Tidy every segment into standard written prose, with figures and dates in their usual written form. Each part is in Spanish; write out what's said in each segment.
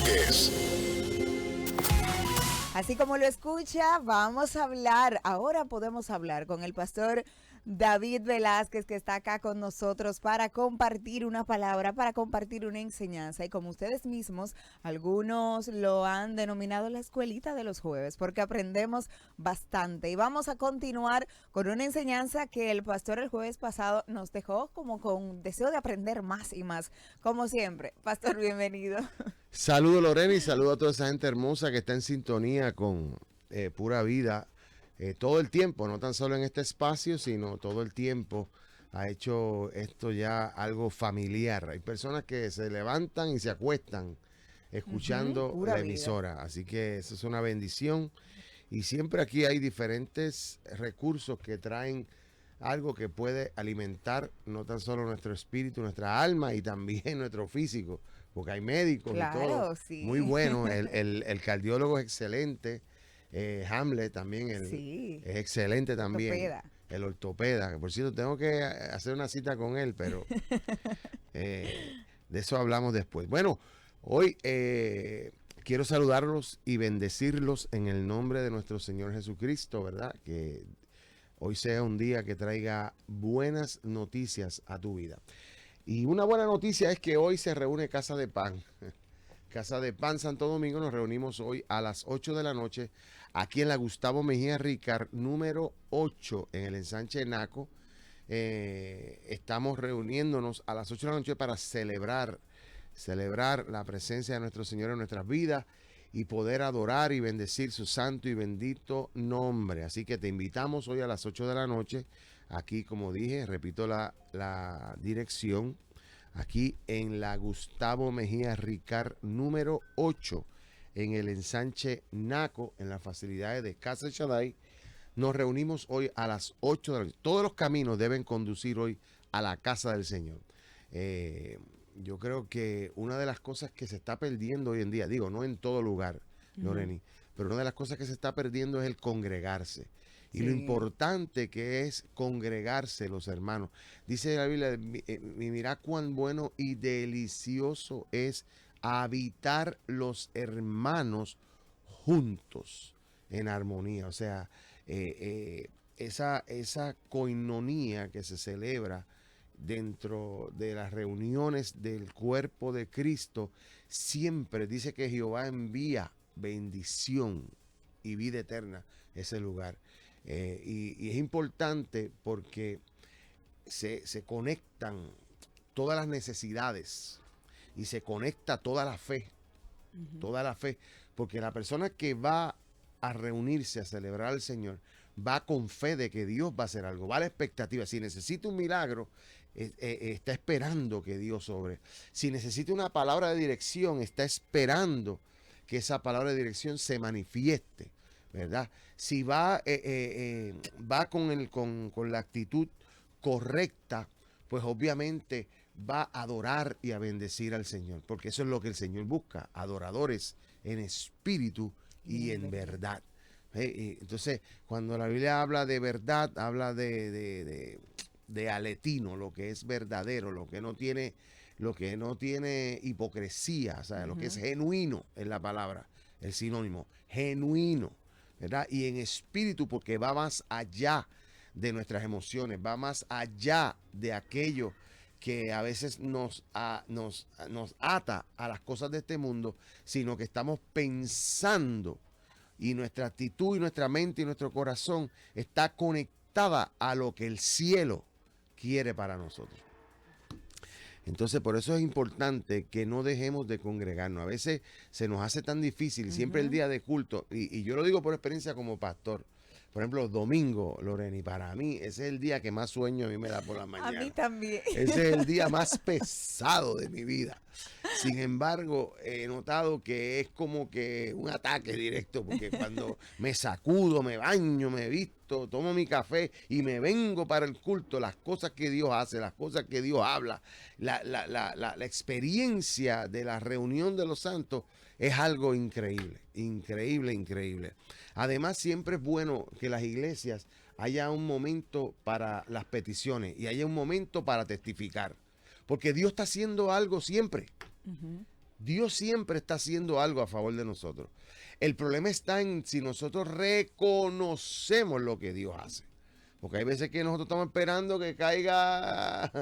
Velázquez. Así como lo escucha, vamos a hablar, ahora podemos hablar con el pastor David Velázquez, que está acá con nosotros para compartir una palabra, para compartir una enseñanza. Y como ustedes mismos, algunos lo han denominado la escuelita de los jueves, porque aprendemos bastante. Y vamos a continuar con una enseñanza que el pastor el jueves pasado nos dejó como con deseo de aprender más y más. Como siempre, pastor, bienvenido. Saludos Lorena y saludo a toda esa gente hermosa que está en sintonía con Pura Vida todo el tiempo, no tan solo en este espacio, sino todo el tiempo. Ha hecho esto ya algo familiar. Hay personas que se levantan y se acuestan escuchando la emisora, así que eso es una bendición. Y siempre aquí hay diferentes recursos que traen algo que puede alimentar no tan solo nuestro espíritu, nuestra alma y también nuestro físico, porque hay médicos y todo. Sí. Muy bueno, el cardiólogo es excelente, Hamlet también es excelente también. Ortopeda. El ortopeda, que por cierto tengo que hacer una cita con él, pero de eso hablamos después. Bueno, hoy quiero saludarlos y bendecirlos en el nombre de nuestro Señor Jesucristo, ¿verdad? Que hoy sea un día que traiga buenas noticias a tu vida. Y una buena noticia es que hoy se reúne Casa de Pan. Casa de Pan Santo Domingo. Nos reunimos hoy a las 8 de la noche aquí en la Gustavo Mejía Ricard, número 8, en el ensanche Naco. Estamos reuniéndonos a las 8 de la noche para celebrar la presencia de nuestro Señor en nuestras vidas y poder adorar y bendecir su santo y bendito nombre. Así que te invitamos hoy a las 8 de la noche. Aquí, como dije, repito la dirección, aquí en la Gustavo Mejía Ricard, número 8, en el ensanche Naco, en las facilidades de Casa Shaddai. Nos reunimos hoy a las 8 de la noche. Todos los caminos deben conducir hoy a la casa del Señor. Yo creo que una de las cosas que se está perdiendo hoy en día, digo, no en todo lugar, Loreni, pero una de las cosas que se está perdiendo es el congregarse. Y lo importante que es congregarse, los hermanos. Dice la Biblia, mirá cuán bueno y delicioso es habitar los hermanos juntos en armonía. O sea, esa coinonía que se celebra dentro de las reuniones del cuerpo de Cristo, siempre dice que Jehová envía bendición y vida eterna a ese lugar. Y es importante porque se conectan todas las necesidades y se conecta toda la fe, porque la persona que va a reunirse a celebrar al Señor va con fe de que Dios va a hacer algo, va a la expectativa. Si necesita un milagro, está esperando que Dios obre. Si necesita una palabra de dirección, está esperando que esa palabra de dirección se manifieste, ¿verdad? Si va con la actitud correcta, pues obviamente va a adorar y a bendecir al Señor, porque eso es lo que el Señor busca, adoradores en espíritu y en verdad. Entonces, cuando la Biblia habla de verdad, habla de aletino, lo que es verdadero, lo que no tiene hipocresía, o sea, lo que es genuino es la palabra, el sinónimo, genuino, ¿verdad? Y en espíritu, porque va más allá de nuestras emociones, va más allá de aquello que a veces nos ata a las cosas de este mundo, sino que estamos pensando y nuestra actitud y nuestra mente y nuestro corazón está conectada a lo que el cielo quiere para nosotros. Entonces, por eso es importante que no dejemos de congregarnos. A veces se nos hace tan difícil, siempre el día de culto, y yo lo digo por experiencia como pastor. Por ejemplo, domingo, Loreni, para mí ese es el día que más sueño a mí me da por la mañana. A mí también. Ese es el día más pesado de mi vida. Sin embargo, he notado que es como que un ataque directo, porque cuando me sacudo, me baño, me visto, tomo mi café y me vengo para el culto, las cosas que Dios hace, las cosas que Dios habla, la experiencia de la reunión de los santos es algo increíble, increíble, increíble. Además, siempre es bueno que las iglesias haya un momento para las peticiones y haya un momento para testificar, porque Dios está haciendo algo siempre. Dios siempre está haciendo algo a favor de nosotros. El problema está en si nosotros reconocemos lo que Dios hace. Porque hay veces que nosotros estamos esperando que caiga,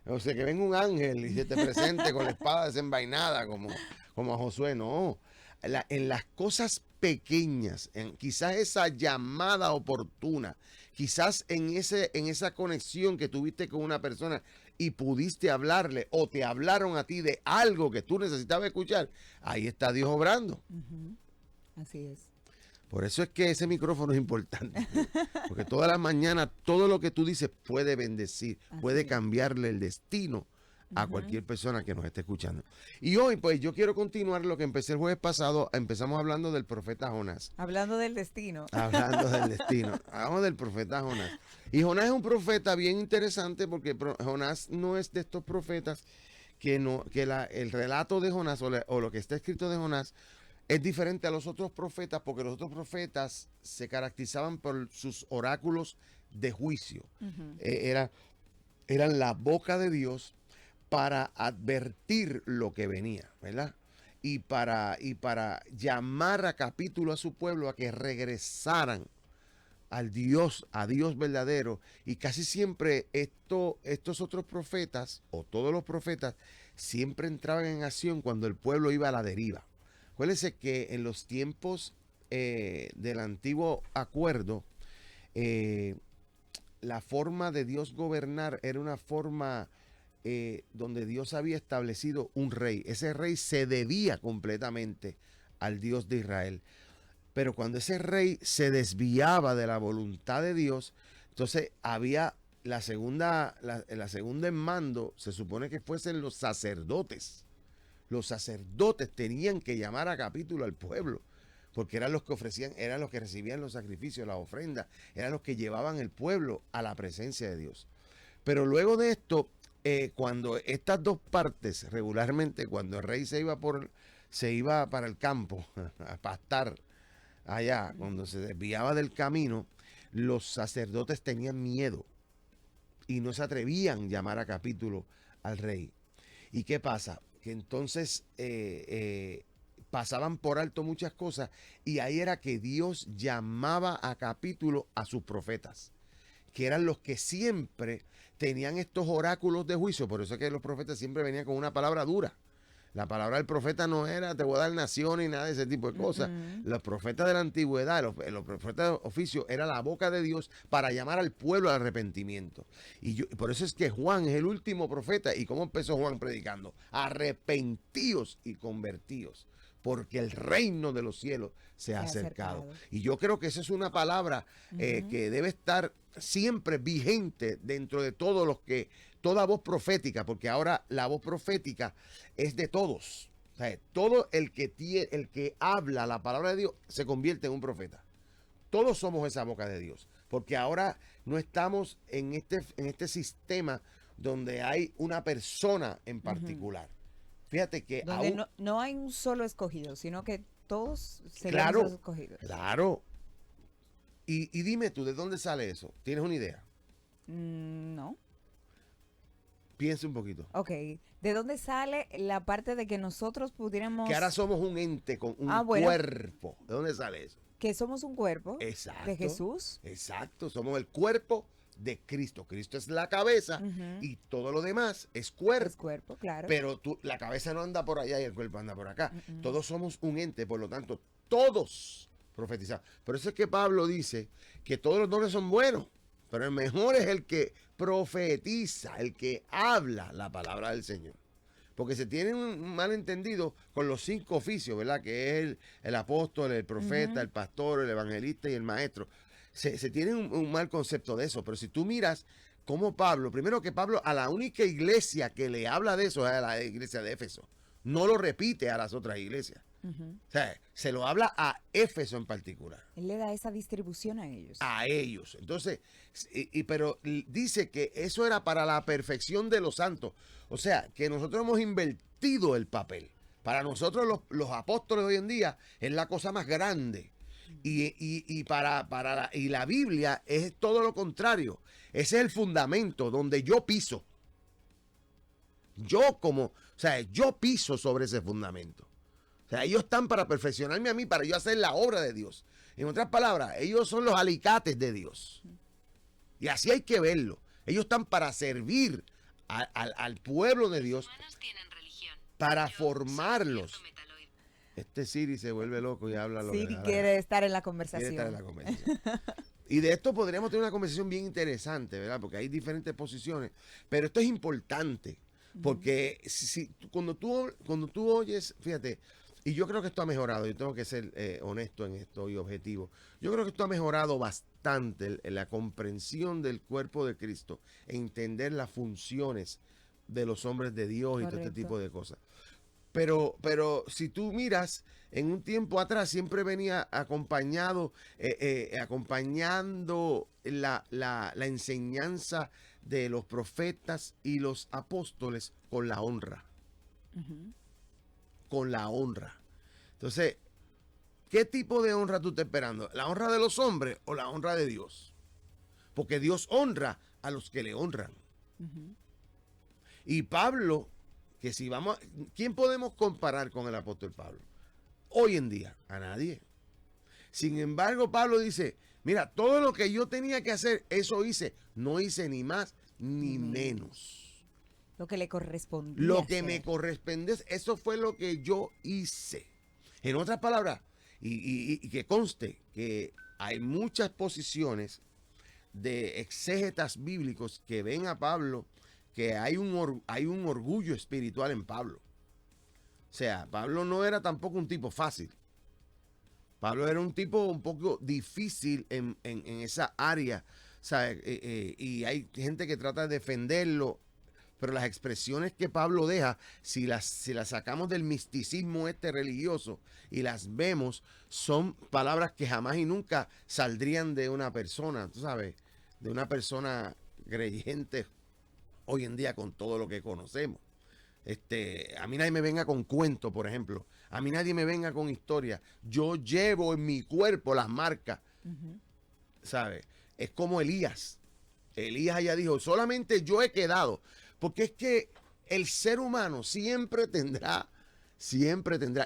o sea, que venga un ángel y se te presente con la espada desenvainada como a Josué. No, en las cosas pequeñas, quizás esa llamada oportuna, quizás en esa conexión que tuviste con una persona y pudiste hablarle o te hablaron a ti de algo que tú necesitabas escuchar, ahí está Dios obrando. Así es. Por eso es que ese micrófono es importante, porque todas las mañanas todo lo que tú dices puede bendecir, puede cambiarle el destino a cualquier persona que nos esté escuchando. Y hoy, pues, yo quiero continuar lo que empecé el jueves pasado. Empezamos hablando del profeta Jonás. Hablando del destino. Hablando del destino. Hablamos del profeta Jonás. Y Jonás es un profeta bien interesante porque Jonás no es de estos profetas el relato de Jonás o lo que está escrito de Jonás es diferente a los otros profetas, porque los otros profetas se caracterizaban por sus oráculos de juicio. Eran la boca de Dios para advertir lo que venía, ¿verdad? Y para llamar a capítulo a su pueblo a que regresaran a Dios verdadero. Y casi siempre estos otros profetas, o todos los profetas, siempre entraban en acción cuando el pueblo iba a la deriva. Acuérdense que en los tiempos del antiguo acuerdo, la forma de Dios gobernar era una forma donde Dios había establecido un rey. Ese rey se debía completamente al Dios de Israel. Pero cuando ese rey se desviaba de la voluntad de Dios, entonces había la segunda en mando, se supone que fuesen los sacerdotes. Los sacerdotes tenían que llamar a capítulo al pueblo, porque eran los que ofrecían, eran los que recibían los sacrificios, las ofrendas, eran los que llevaban el pueblo a la presencia de Dios. Pero luego de esto, cuando estas dos partes, regularmente, cuando el rey se iba para el campo a pastar allá, cuando se desviaba del camino, los sacerdotes tenían miedo y no se atrevían a llamar a capítulo al rey. ¿Y qué pasa? Que entonces pasaban por alto muchas cosas y ahí era que Dios llamaba a capítulo a sus profetas, que eran los que siempre tenían estos oráculos de juicio. Por eso es que los profetas siempre venían con una palabra dura. La palabra del profeta no era te voy a dar nación y nada de ese tipo de cosas. Los profetas de la antigüedad, los profetas de oficio, era la boca de Dios para llamar al pueblo al arrepentimiento. Por eso es que Juan es el último profeta. ¿Y cómo empezó Juan predicando? Arrepentíos y convertíos, porque el reino de los cielos se ha acercado. Y yo creo que esa es una palabra que debe estar siempre vigente dentro de toda voz profética, porque ahora la voz profética es de todos. O sea, todo el que habla la palabra de Dios se convierte en un profeta. Todos somos esa boca de Dios, porque ahora no estamos en este sistema donde hay una persona en particular. Fíjate que donde no hay un solo escogido, sino que todos serán los escogidos. Claro. Y dime tú, ¿de dónde sale eso? ¿Tienes una idea? No. Piensa un poquito. Ok. ¿De dónde sale la parte de que nosotros pudiéramos... Que ahora somos un ente con un cuerpo. ¿De dónde sale eso? Que somos un cuerpo. Exacto. De Jesús. Exacto. Somos el cuerpo de Cristo. Cristo es la cabeza y todo lo demás es cuerpo. Es cuerpo, claro. Pero la cabeza no anda por allá y el cuerpo anda por acá. Todos somos un ente, por lo tanto, todos profetizamos. Por eso es que Pablo dice que todos los dones son buenos, pero el mejor es el que profetiza, el que habla la palabra del Señor. Porque se tiene un malentendido con los 5 oficios, ¿verdad? Que es el apóstol, el profeta, el pastor, el evangelista y el maestro. Se tiene un mal concepto de eso, pero si tú miras cómo Pablo, primero que Pablo a la única iglesia que le habla de eso es a la iglesia de Éfeso. No lo repite a las otras iglesias. O sea, se lo habla a Éfeso en particular. Él le da esa distribución a ellos. A ellos. Entonces, pero dice que eso era para la perfección de los santos. O sea, que nosotros hemos invertido el papel. Para nosotros los apóstoles hoy en día es la cosa más grande. Y la Biblia es todo lo contrario. Ese es el fundamento donde yo piso. O sea, yo piso sobre ese fundamento. O sea, ellos están para perfeccionarme a mí, para yo hacer la obra de Dios. En otras palabras, ellos son los alicates de Dios. Y así hay que verlo. Ellos están para servir al pueblo de Dios, para formarlos. Este Siri se vuelve loco y habla lo Siri quiere estar en la conversación. Quiere estar en la conversación. Y de esto podríamos tener una conversación bien interesante, ¿verdad? Porque hay diferentes posiciones. Pero esto es importante. Porque cuando tú oyes, fíjate, y yo creo que esto ha mejorado, yo tengo que ser honesto en esto y objetivo. Yo creo que esto ha mejorado bastante la comprensión del cuerpo de Cristo, entender las funciones de los hombres de Dios. Correcto. Y todo este tipo de cosas. Pero si tú miras, en un tiempo atrás siempre venía acompañando la enseñanza de los profetas y los apóstoles con la honra. Con la honra. Entonces, ¿qué tipo de honra tú estás esperando? ¿La honra de los hombres o la honra de Dios? Porque Dios honra a los que le honran. Y Pablo, que si vamos, ¿quién podemos comparar con el apóstol Pablo? Hoy en día, a nadie. Sin embargo, Pablo dice, mira, todo lo que yo tenía que hacer, eso hice. No hice ni más ni menos. Lo que le correspondía. Lo que me corresponde, eso fue lo que yo hice. En otras palabras, y que conste que hay muchas posiciones de exégetas bíblicos que ven a Pablo que hay un orgullo espiritual en Pablo. O sea, Pablo no era tampoco un tipo fácil. Pablo era un tipo un poco difícil en esa área. O sea, y hay gente que trata de defenderlo, pero las expresiones que Pablo deja, si las sacamos del misticismo religioso y las vemos, son palabras que jamás y nunca saldrían de una persona, tú sabes, de una persona creyente hoy en día con todo lo que conocemos. A mí nadie me venga con cuentos, por ejemplo. A mí nadie me venga con historia. Yo llevo en mi cuerpo las marcas. ¿Sabes? Es como Elías. Elías ya dijo, solamente yo he quedado. Porque es que el ser humano siempre tendrá.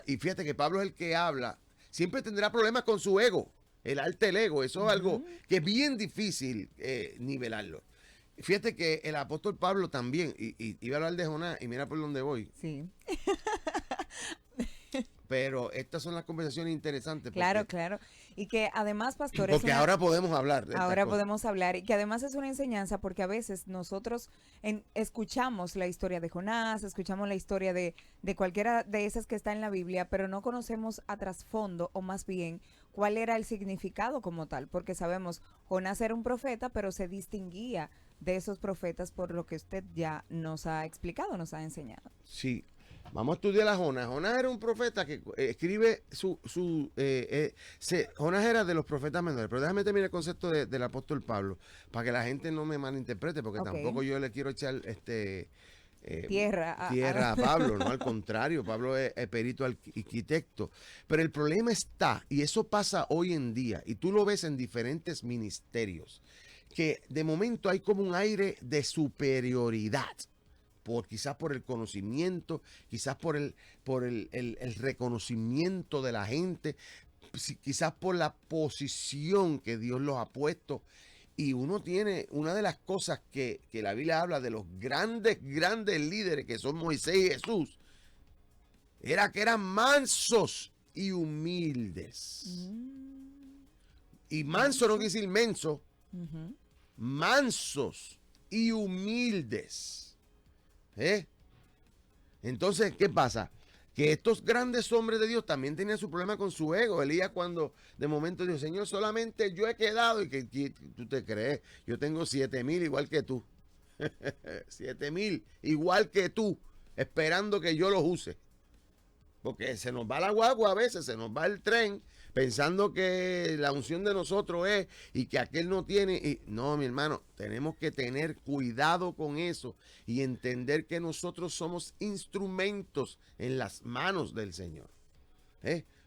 Y fíjate que Pablo es el que habla. Siempre tendrá problemas con su ego. El arte del ego. Eso es algo que es bien difícil nivelarlo. Fíjate que el apóstol Pablo también, y iba a hablar de Jonás, y mira por dónde voy. Sí. Pero estas son las conversaciones interesantes. Claro, claro. Y que además, pastor, porque ahora podemos hablar. Ahora podemos hablar. Y que además es una enseñanza porque a veces nosotros escuchamos la historia de Jonás, escuchamos la historia de cualquiera de esas que está en la Biblia, pero no conocemos a trasfondo, o más bien, cuál era el significado como tal. Porque sabemos, Jonás era un profeta, pero se distinguía de esos profetas por lo que usted ya nos ha explicado, nos ha enseñado. Sí. Vamos a estudiar a Jonás. Jonás era un profeta que escribe Jonás era de los profetas menores. Pero déjame terminar el concepto del apóstol Pablo, para que la gente no me malinterprete, porque tampoco yo le quiero echar tierra a Pablo, no, al contrario, Pablo es perito arquitecto. Pero el problema está, y eso pasa hoy en día, y tú lo ves en diferentes ministerios, que de momento hay como un aire de superioridad. Quizás por el conocimiento, quizás por el reconocimiento de la gente, quizás por la posición que Dios los ha puesto. Y uno tiene, una de las cosas que la Biblia habla de los grandes líderes que son Moisés y Jesús, era que eran mansos y humildes. Y manso no quiere decir menso, mansos y humildes. Entonces, ¿qué pasa? Que estos grandes hombres de Dios también tenían su problema con su ego. Elías, cuando de momento dijo, Señor, solamente yo he quedado, y que tú te crees, yo tengo 7,000 igual que tú. 7,000 igual que tú, esperando que yo los use. Porque se nos va la guagua a veces, se nos va el tren, pensando que la unción de nosotros es y que aquel no tiene. Y no, mi hermano, tenemos que tener cuidado con eso y entender que nosotros somos instrumentos en las manos del Señor.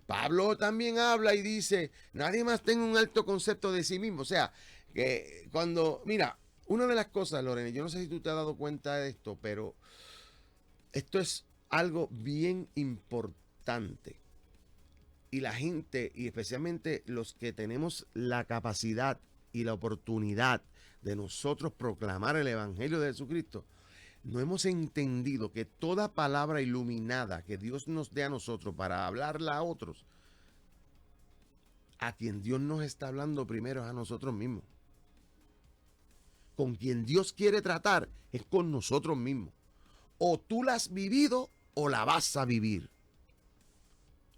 Pablo también habla y dice, nadie más tenga un alto concepto de sí mismo. O sea, que cuando, mira, una de las cosas, Lorena, yo no sé si tú te has dado cuenta de esto, pero esto es algo bien importante. Y la gente, y especialmente los que tenemos la capacidad y la oportunidad de nosotros proclamar el Evangelio de Jesucristo, no hemos entendido que toda palabra iluminada que Dios nos dé a nosotros para hablarla a otros, a quien Dios nos está hablando primero es a nosotros mismos. Con quien Dios quiere tratar es con nosotros mismos. O tú la has vivido o la vas a vivir.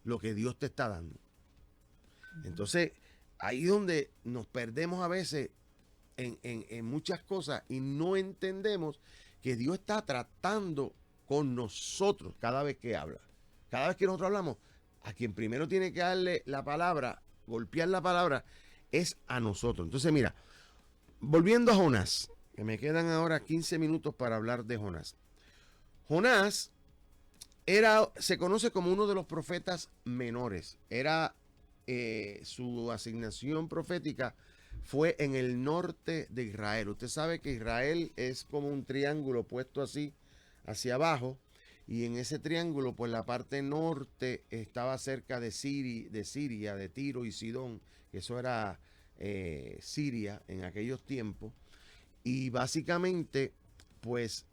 Lo que Dios te está dando. Entonces, ahí es donde nos perdemos a veces en muchas cosas y no entendemos que Dios está tratando con nosotros cada vez que habla. Cada vez que nosotros hablamos, a quien primero tiene que darle la palabra, golpear la palabra, es a nosotros. Entonces, mira, volviendo a Jonás, que me quedan ahora 15 minutos para hablar de Jonás. Jonás se conoce como uno de los profetas menores. Su asignación profética fue en el norte de Israel. Usted sabe que Israel es como un triángulo puesto así hacia abajo, y en ese triángulo, pues la parte norte estaba cerca de Siria, de Tiro y Sidón, que eso era Siria en aquellos tiempos. Y básicamente, pues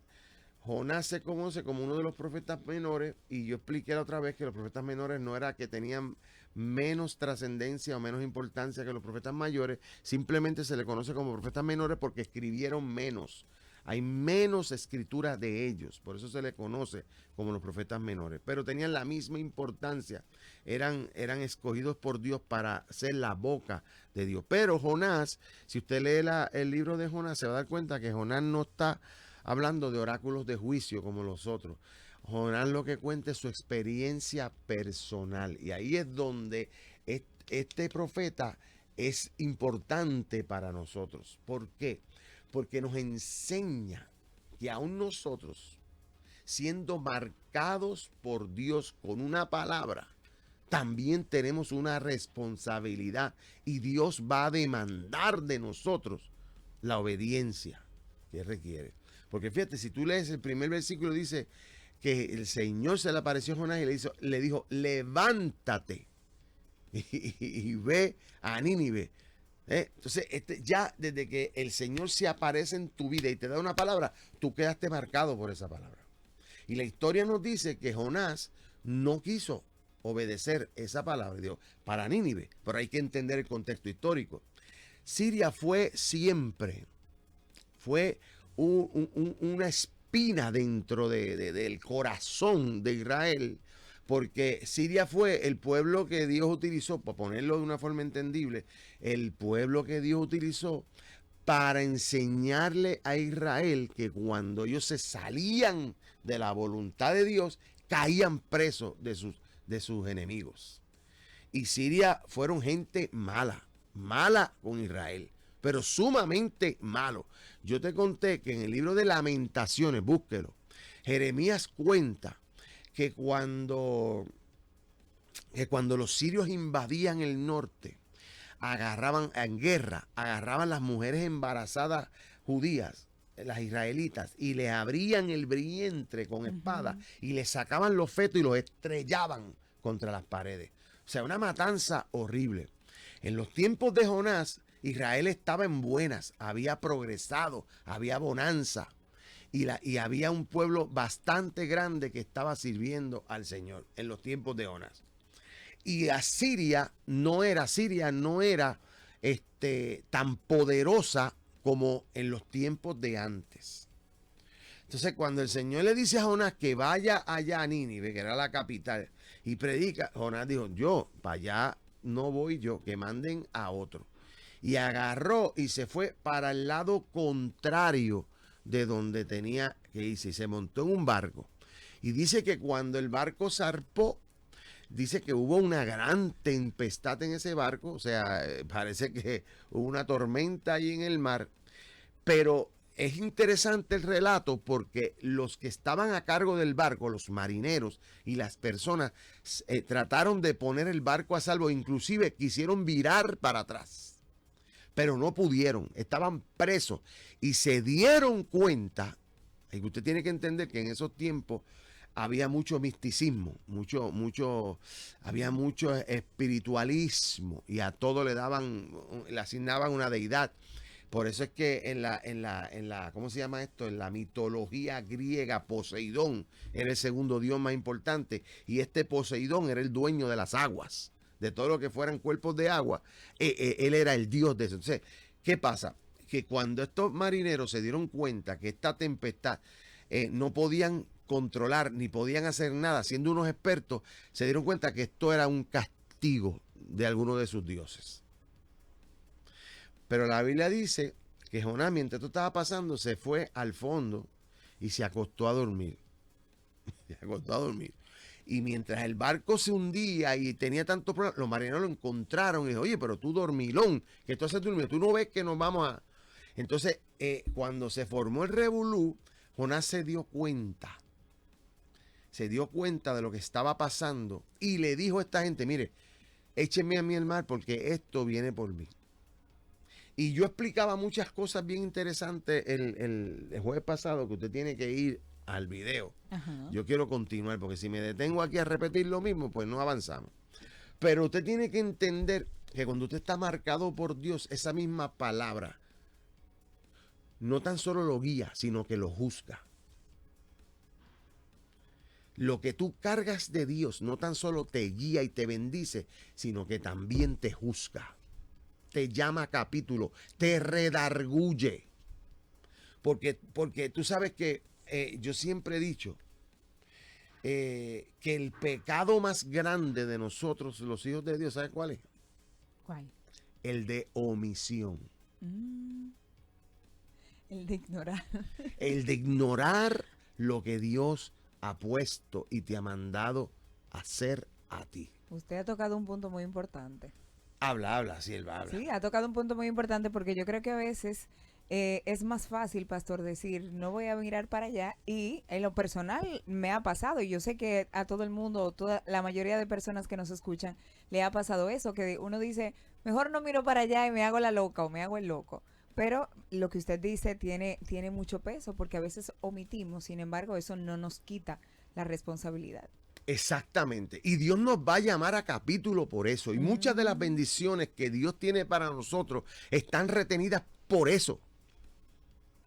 Jonás se conoce como uno de los profetas menores, y yo expliqué la otra vez que los profetas menores no era que tenían menos trascendencia o menos importancia que los profetas mayores, simplemente se le conoce como profetas menores porque escribieron menos. Hay menos escritura de ellos, por eso se le conoce como los profetas menores, pero tenían la misma importancia, eran escogidos por Dios para ser la boca de Dios. Pero Jonás, si usted lee el libro de Jonás, se va a dar cuenta que Jonás no está hablando de oráculos de juicio como los otros. Jonás lo que cuenta es su experiencia personal, y ahí es donde este profeta es importante para nosotros. ¿Por qué? Porque nos enseña que aún nosotros, siendo marcados por Dios con una palabra, también tenemos una responsabilidad, y Dios va a demandar de nosotros la obediencia que requiere. Porque fíjate, si tú lees el primer versículo, dice que el Señor se le apareció a Jonás y le dijo, levántate y ve a Nínive. Entonces, ya desde que el Señor se aparece en tu vida y te da una palabra, tú quedaste marcado por esa palabra. Y la historia nos dice que Jonás no quiso obedecer esa palabra, dijo, para Nínive, pero hay que entender el contexto histórico. Siria fue siempre, fue una espina dentro del corazón de Israel, porque Siria fue el pueblo que Dios utilizó, para ponerlo de una forma entendible, el pueblo que Dios utilizó para enseñarle a Israel que cuando ellos se salían de la voluntad de Dios, caían presos de sus enemigos. Y Siria fueron gente mala con Israel, pero sumamente malo. Yo te conté que en el libro de Lamentaciones, búsquelo, Jeremías cuenta que cuando los sirios invadían el norte, agarraban las mujeres embarazadas judías, las israelitas, y les abrían el vientre con espada, y les sacaban los fetos y los estrellaban contra las paredes. O sea, una matanza horrible. En los tiempos de Jonás, Israel estaba en buenas, había progresado, había bonanza, y había un pueblo bastante grande que estaba sirviendo al Señor en los tiempos de Jonás. Y Siria no era tan poderosa como en los tiempos de antes. Entonces, cuando el Señor le dice a Jonás que vaya allá a Nínive, que era la capital, y predica, Jonás dijo, yo, para allá no voy yo, que manden a otro. Y agarró y se fue para el lado contrario de donde tenía que irse, y se montó en un barco. Y dice que cuando el barco zarpó, dice que hubo una gran tempestad en ese barco, o sea, parece que hubo una tormenta ahí en el mar, pero es interesante el relato porque los que estaban a cargo del barco, los marineros y las personas, trataron de poner el barco a salvo, inclusive quisieron virar para atrás, pero no pudieron, estaban presos y se dieron cuenta. Y usted tiene que entender que en esos tiempos había mucho misticismo, había mucho espiritualismo y a todo le asignaban una deidad. Por eso es que ¿cómo se llama esto? En la mitología griega, Poseidón era el segundo dios más importante y este Poseidón era el dueño de las aguas, de todo lo que fueran cuerpos de agua. Él era el dios de eso. Entonces, ¿qué pasa? Que cuando estos marineros se dieron cuenta que esta tempestad no podían controlar ni podían hacer nada, siendo unos expertos, se dieron cuenta que esto era un castigo de alguno de sus dioses. Pero la Biblia dice que Jonás, mientras esto estaba pasando, se fue al fondo y se acostó a dormir. Se acostó a dormir. Y mientras el barco se hundía y tenía tantos problemas, los marineros lo encontraron y dijo, oye, pero tú dormilón, que tú haces durmiendo, tú no ves que nos vamos a... Entonces, cuando se formó el revolú, Jonás se dio cuenta de lo que estaba pasando y le dijo a esta gente, mire, échenme a mí el mar porque esto viene por mí. Y yo explicaba muchas cosas bien interesantes el jueves pasado, que usted tiene que ir al video. Ajá. Yo quiero continuar, porque si me detengo aquí a repetir lo mismo, pues no avanzamos. Pero usted tiene que entender que cuando usted está marcado por Dios, esa misma palabra no tan solo lo guía, sino que lo juzga. Lo que tú cargas de Dios no tan solo te guía y te bendice, sino que también te juzga. Te llama a capítulo, te redarguye. Porque tú sabes que yo siempre he dicho que el pecado más grande de nosotros, los hijos de Dios, ¿sabes cuál es? ¿Cuál? El de omisión. El de ignorar. El de ignorar lo que Dios ha puesto y te ha mandado a hacer a ti. Usted ha tocado un punto muy importante. Habla, si él va a hablar. Sí, ha tocado un punto muy importante porque yo creo que a veces es más fácil, pastor, decir, no voy a mirar para allá, y en lo personal me ha pasado, y yo sé que a todo el mundo, la mayoría de personas que nos escuchan, le ha pasado eso, que uno dice, mejor no miro para allá y me hago la loca o me hago el loco. Pero lo que usted dice tiene mucho peso porque a veces omitimos, sin embargo, eso no nos quita la responsabilidad. Exactamente. Y Dios nos va a llamar a capítulo por eso. Y muchas de las bendiciones que Dios tiene para nosotros están retenidas por eso.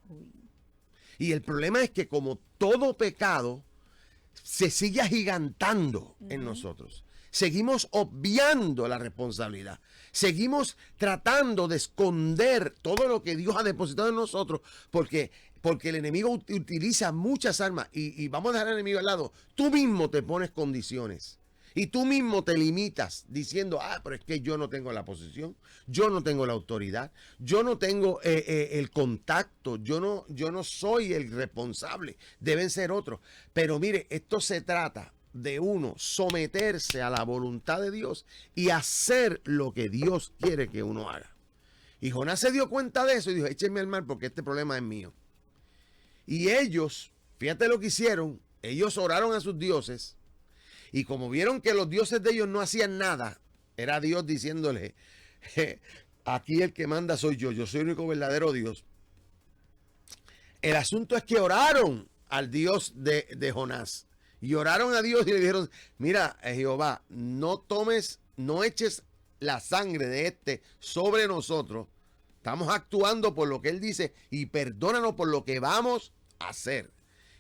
Uy. Y el problema es que como todo pecado se sigue agigantando en nosotros. Seguimos obviando la responsabilidad. Seguimos tratando de esconder todo lo que Dios ha depositado en nosotros porque el enemigo utiliza muchas armas y vamos a dejar al enemigo al lado. Tú mismo te pones condiciones y tú mismo te limitas diciendo, pero es que yo no tengo la posición, yo no tengo la autoridad, yo no tengo el contacto, yo no soy el responsable, deben ser otros. Pero mire, esto se trata de uno someterse a la voluntad de Dios y hacer lo que Dios quiere que uno haga. Y Jonás se dio cuenta de eso y dijo, échenme al mar porque este problema es mío. Y ellos, fíjate lo que hicieron, ellos oraron a sus dioses y como vieron que los dioses de ellos no hacían nada, era Dios diciéndole, aquí el que manda soy yo soy el único verdadero Dios. El asunto es que oraron al Dios de Jonás y oraron a Dios y le dijeron, mira, Jehová, no eches la sangre de este sobre nosotros. Estamos actuando por lo que él dice y perdónanos por lo que vamos a hacer.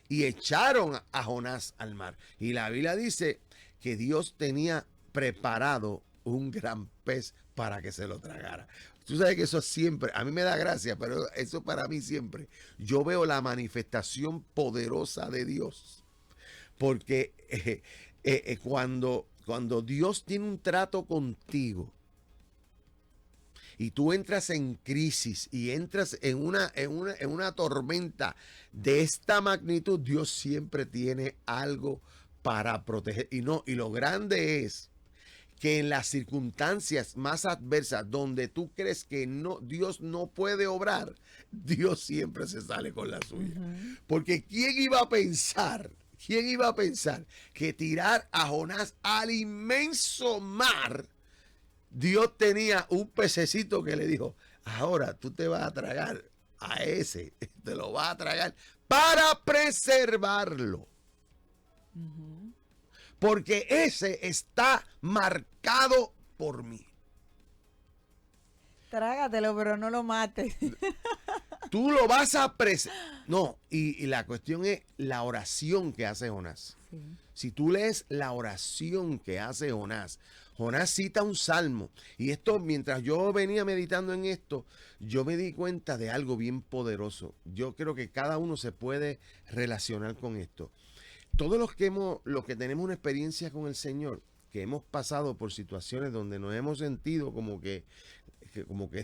Y echaron a Jonás al mar. Y la Biblia dice que Dios tenía preparado un gran pez para que se lo tragara. Tú sabes que eso siempre, a mí me da gracia, pero eso para mí siempre. Yo veo la manifestación poderosa de Dios. Porque cuando Dios tiene un trato contigo, y tú entras en crisis y entras en una tormenta de esta magnitud, Dios siempre tiene algo para proteger. Y lo grande es que en las circunstancias más adversas, donde tú crees que Dios no puede obrar, Dios siempre se sale con la suya. Porque ¿quién iba a pensar que tirar a Jonás al inmenso mar, Dios tenía un pececito que le dijo, ahora tú te vas a tragar a ese, te lo vas a tragar para preservarlo? Ujú. porque ese está marcado por mí. Trágatelo, pero no lo mates. Tú lo vas a No, y la cuestión es la oración que hace Jonás. Sí. Si tú lees la oración que hace Jonás, Jonás cita un salmo. Y esto, mientras yo venía meditando en esto, yo me di cuenta de algo bien poderoso. Yo creo que cada uno se puede relacionar con esto. Todos los que tenemos una experiencia con el Señor, que hemos pasado por situaciones donde nos hemos sentido como que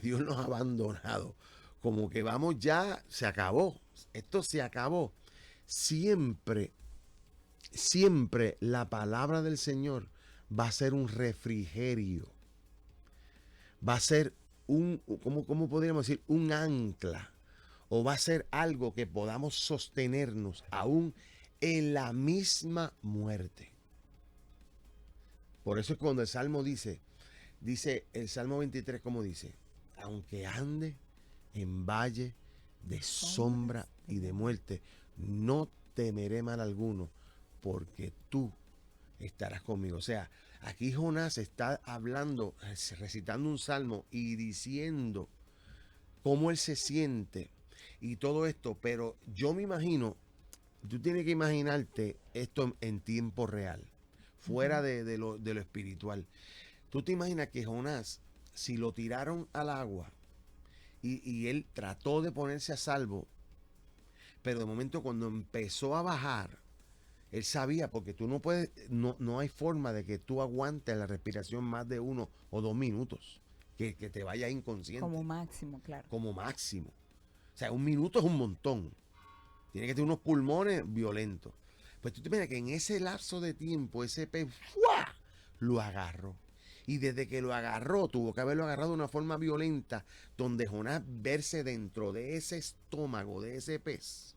Dios nos ha abandonado, como que vamos ya, se acabó, esto se acabó. Siempre, siempre la palabra del Señor va a ser un refrigerio, va a ser ¿cómo podríamos decir? Un ancla, o va a ser algo que podamos sostenernos aún en la misma muerte. Por eso es cuando el Salmo dice el Salmo 23, como dice, aunque ande en valle de sombra y de muerte, no temeré mal alguno, porque tú estarás conmigo. O sea, aquí Jonás está hablando, recitando un salmo y diciendo cómo él se siente y todo esto, pero yo me imagino, tú tienes que imaginarte esto en tiempo real, fuera de lo espiritual. Tú te imaginas que Jonás, si lo tiraron al agua y él trató de ponerse a salvo, pero de momento cuando empezó a bajar, él sabía, porque tú no puedes, no hay forma de que tú aguantes la respiración más de 1 o 2 minutos, que te vaya inconsciente. Como máximo, claro. Como máximo. O sea, 1 minuto es un montón. Tiene que tener unos pulmones violentos. Pues tú te imaginas que en ese lapso de tiempo, ese pez ¡fua!, lo agarró. Y desde que lo agarró, tuvo que haberlo agarrado de una forma violenta, donde Jonás verse dentro de ese estómago, de ese pez.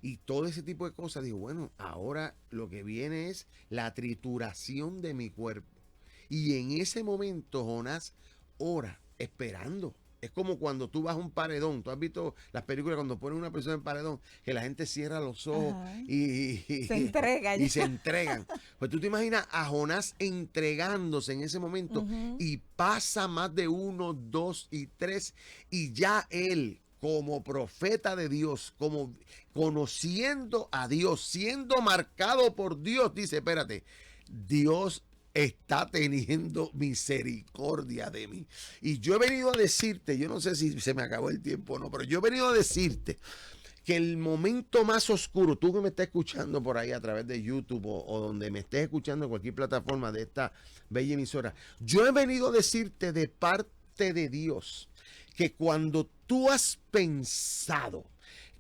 Y todo ese tipo de cosas, digo, bueno, ahora lo que viene es la trituración de mi cuerpo. Y en ese momento Jonás ora, esperando. Es como cuando tú vas a un paredón. Tú has visto las películas cuando ponen una persona en paredón, que la gente cierra los ojos Se entrega y ya. se entregan. Pues tú te imaginas a Jonás entregándose en ese momento y pasa más de 1, 2 y 3 y ya él, como profeta de Dios, como conociendo a Dios, siendo marcado por Dios, dice, espérate, Dios está teniendo misericordia de mí. Y yo he venido a decirte, yo no sé si se me acabó el tiempo o no, pero yo he venido a decirte que el momento más oscuro, tú que me estás escuchando por ahí a través de YouTube o donde me estés escuchando en cualquier plataforma de esta bella emisora, yo he venido a decirte de parte de Dios que cuando tú has pensado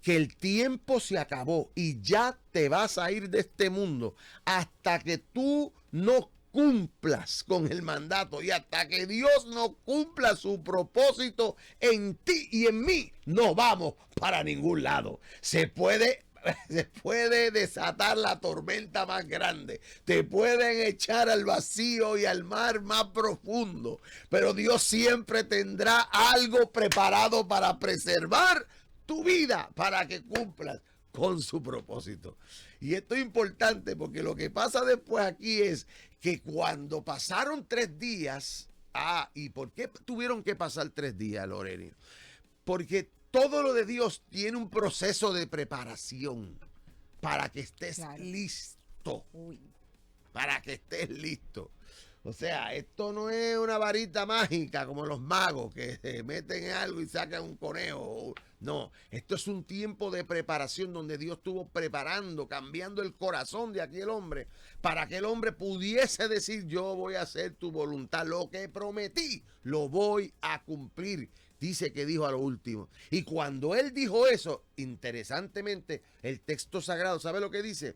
que el tiempo se acabó y ya te vas a ir de este mundo, hasta que tú no cumplas con el mandato y hasta que Dios no cumpla su propósito en ti y en mí, no vamos para ningún lado. Se puede desatar la tormenta más grande, te pueden echar al vacío y al mar más profundo, pero Dios siempre tendrá algo preparado para preservar tu vida, para que cumplas con su propósito. Y esto es importante porque lo que pasa después aquí es que cuando pasaron 3 días, ¿y por qué tuvieron que pasar 3 días, Lorena? Porque todo lo de Dios tiene un proceso de preparación para que estés listo. Para que estés listo. O sea, esto no es una varita mágica como los magos que se meten en algo y sacan un conejo. No, esto es un tiempo de preparación donde Dios estuvo preparando, cambiando el corazón de aquel hombre para que el hombre pudiese decir, yo voy a hacer tu voluntad, lo que prometí, lo voy a cumplir. Dice que dijo a lo último. Y cuando él dijo eso, interesantemente, el texto sagrado, ¿sabe lo que dice?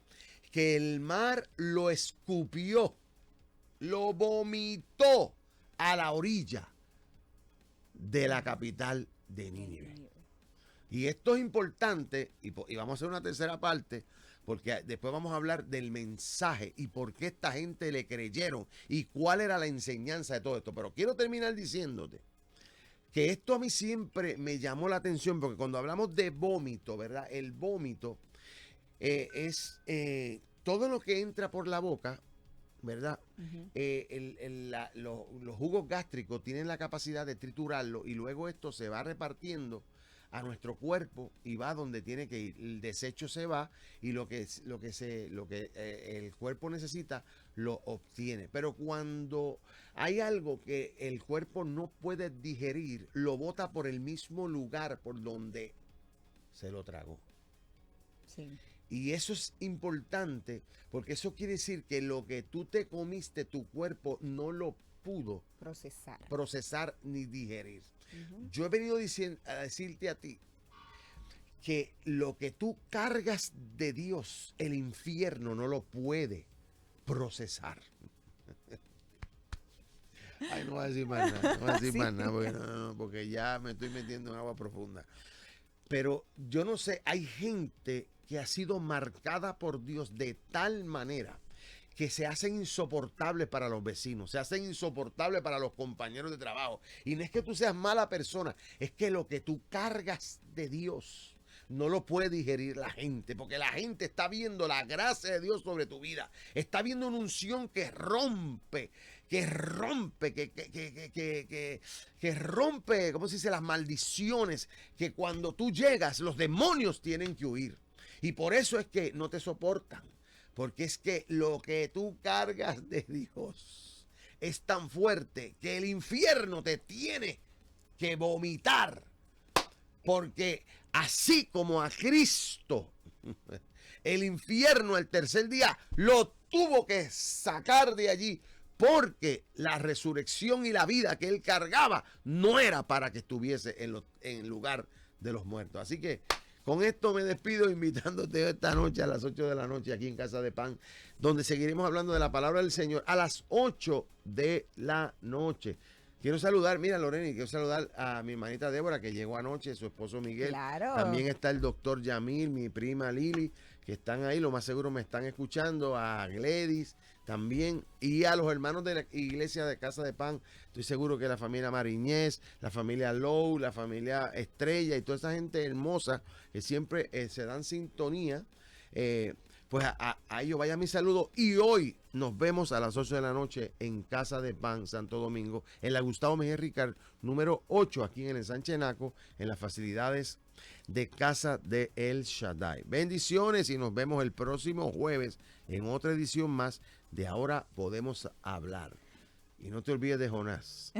Que el mar lo escupió, lo vomitó a la orilla de la capital de Nínive. Y esto es importante, y vamos a hacer una tercera parte, porque después vamos a hablar del mensaje y por qué esta gente le creyeron y cuál era la enseñanza de todo esto. Pero quiero terminar diciéndote que esto a mí siempre me llamó la atención, porque cuando hablamos de vómito, ¿verdad? El vómito es todo lo que entra por la boca, ¿verdad? Ujú. Los jugos gástricos tienen la capacidad de triturarlo y luego esto se va repartiendo a nuestro cuerpo y va donde tiene que ir. El desecho se va y lo que el cuerpo necesita lo obtiene. Pero cuando hay algo que el cuerpo no puede digerir, lo bota por el mismo lugar por donde se lo tragó. Sí. Y eso es importante porque eso quiere decir que lo que tú te comiste, tu cuerpo no lo pudo procesar ni digerir. Ujú. Yo he venido a decirte a ti que lo que tú cargas de Dios, el infierno no lo puede procesar. Ay, no voy a decir más nada, no voy a decir Sí. más nada, porque ya me estoy metiendo en agua profunda. Pero yo no sé, hay gente que ha sido marcada por Dios de tal manera que se hacen insoportables para los vecinos, se hacen insoportables para los compañeros de trabajo. Y no es que tú seas mala persona, es que lo que tú cargas de Dios no lo puede digerir la gente, porque la gente está viendo la gracia de Dios sobre tu vida, está viendo una unción que rompe, ¿cómo se dice? Las maldiciones, que cuando tú llegas, los demonios tienen que huir. Y por eso es que no te soportan. Porque es que lo que tú cargas de Dios es tan fuerte que el infierno te tiene que vomitar. Porque así como a Cristo, el infierno el tercer día lo tuvo que sacar de allí. Porque la resurrección y la vida que él cargaba no era para que estuviese en el lugar de los muertos. Así que con esto me despido invitándote esta noche a las 8 de la noche aquí en Casa de Pan, donde seguiremos hablando de la palabra del Señor a las 8 de la noche. Quiero saludar, mira Lorena, quiero saludar a mi hermanita Débora que llegó anoche, su esposo Miguel. Claro. También está el doctor Yamil, mi prima Lili, que están ahí, lo más seguro me están escuchando, a Gledis también, y a los hermanos de la iglesia de Casa de Pan. Estoy seguro que la familia Mariñez, la familia Lowe, la familia Estrella y toda esa gente hermosa que siempre se dan sintonía, pues a ellos vaya mi saludo. Y hoy nos vemos a las 8 de la noche en Casa de Pan, Santo Domingo, en la Gustavo Mejía Ricard, número 8, aquí en el Sánchez Naco, en las facilidades de Casa de El Shaddai. Bendiciones y nos vemos el próximo jueves en otra edición más de Ahora Podemos Hablar. Y no te olvides de Jonás.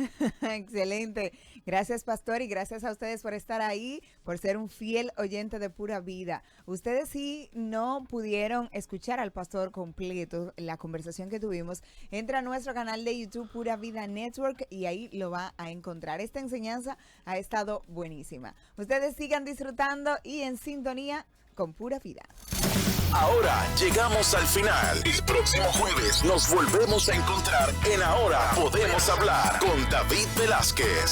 Excelente. Gracias, pastor, y gracias a ustedes por estar ahí, por ser un fiel oyente de Pura Vida. Ustedes sí no pudieron escuchar al pastor completo, la conversación que tuvimos, entra a nuestro canal de YouTube Pura Vida Network y ahí lo va a encontrar. Esta enseñanza ha estado buenísima. Ustedes sigan disfrutando y en sintonía con Pura Vida. Ahora llegamos al final. El próximo jueves nos volvemos a encontrar en Ahora Podemos Hablar con David Velázquez.